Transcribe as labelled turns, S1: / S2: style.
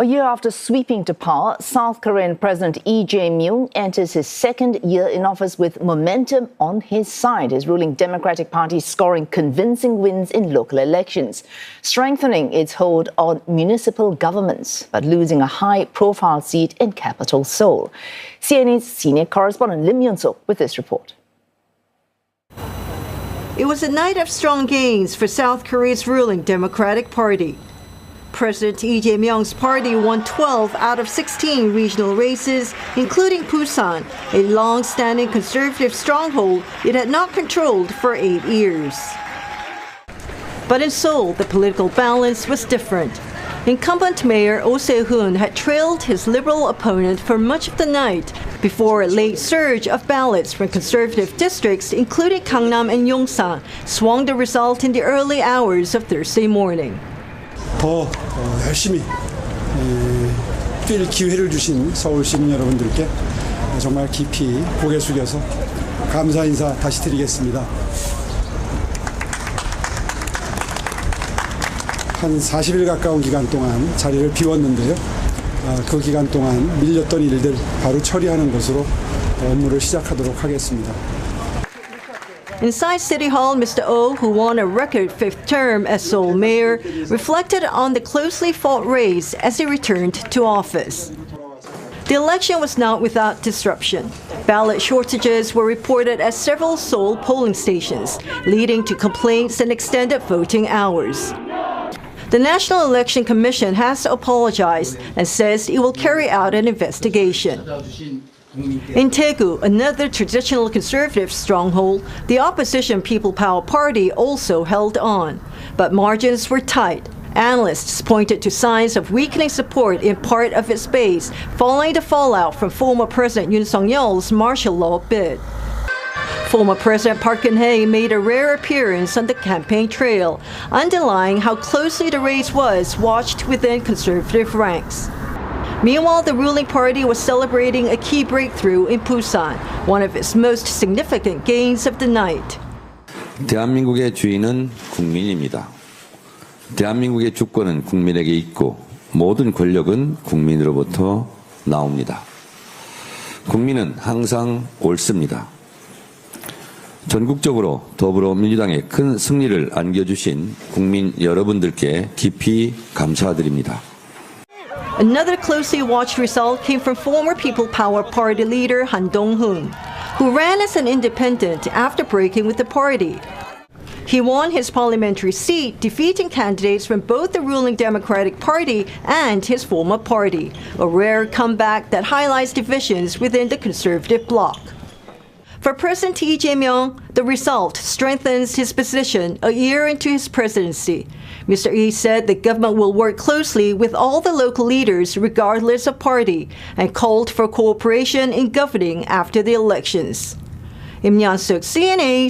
S1: A year after sweeping to power, South Korean President Myung enters his second year in office with momentum on his side. His ruling Democratic Party scoring convincing wins in local elections, strengthening its hold on municipal governments, but losing a high-profile seat in capital Seoul. CNN's senior correspondent Lim Yun Suk with this report.
S2: It was a night of strong gains for South Korea's ruling Democratic Party. President Myung's party won 12 out of 16 regional races, including Busan, a long-standing conservative stronghold it had not controlled for 8 years. But in Seoul, the political balance was different. Incumbent Mayor Oh Se-hoon had trailed his liberal opponent for much of the night before a late surge of ballots from conservative districts, including Gangnam and Yongsan, swung the result in the early hours of Thursday morning.
S3: 더 열심히 뛸 기회를 주신 서울 시민 여러분들께 정말 깊이 고개 숙여서 감사 인사 다시 드리겠습니다. 한 40일 가까운 기간 동안 자리를 비웠는데요. 그 기간 동안 밀렸던 일들 바로 처리하는 것으로 업무를 시작하도록 하겠습니다.
S2: Inside City Hall, Mr. Oh, who won a record fifth term as Seoul mayor, reflected on the closely fought race as he returned to office. The election was not without disruption. Ballot shortages were reported at several Seoul polling stations, leading to complaints and extended voting hours. The National Election Commission has apologized and says it will carry out an investigation. In Daegu, another traditional conservative stronghold, the opposition People Power Party also held on. But margins were tight. Analysts pointed to signs of weakening support in part of its base following the fallout from former President Yoon Suk-yeol's martial law bid. Former President Park Geun-hye made a rare appearance on the campaign trail, underlying how closely the race was watched within conservative ranks. Meanwhile, the ruling party was celebrating a key breakthrough in Busan, one of its most significant gains of the night.
S4: 대한민국의 주인은 국민입니다. 대한민국의 주권은 국민에게 있고 모든 권력은 국민으로부터 나옵니다. 국민은 항상 옳습니다. 전국적으로 더불어민주당에 큰 승리를 안겨주신 국민 여러분들께 깊이 감사드립니다.
S2: Another closely watched result came from former People Power Party leader Han Dong-hoon, who ran as an independent after breaking with the party. He won his parliamentary seat, defeating candidates from both the ruling Democratic Party and his former party, a rare comeback that highlights divisions within the conservative bloc. For President Myung, the result strengthens his position a year into his presidency. Mr. Lee said the government will work closely with all the local leaders regardless of party and called for cooperation in governing after the elections. Lim Yun Suk, CNA.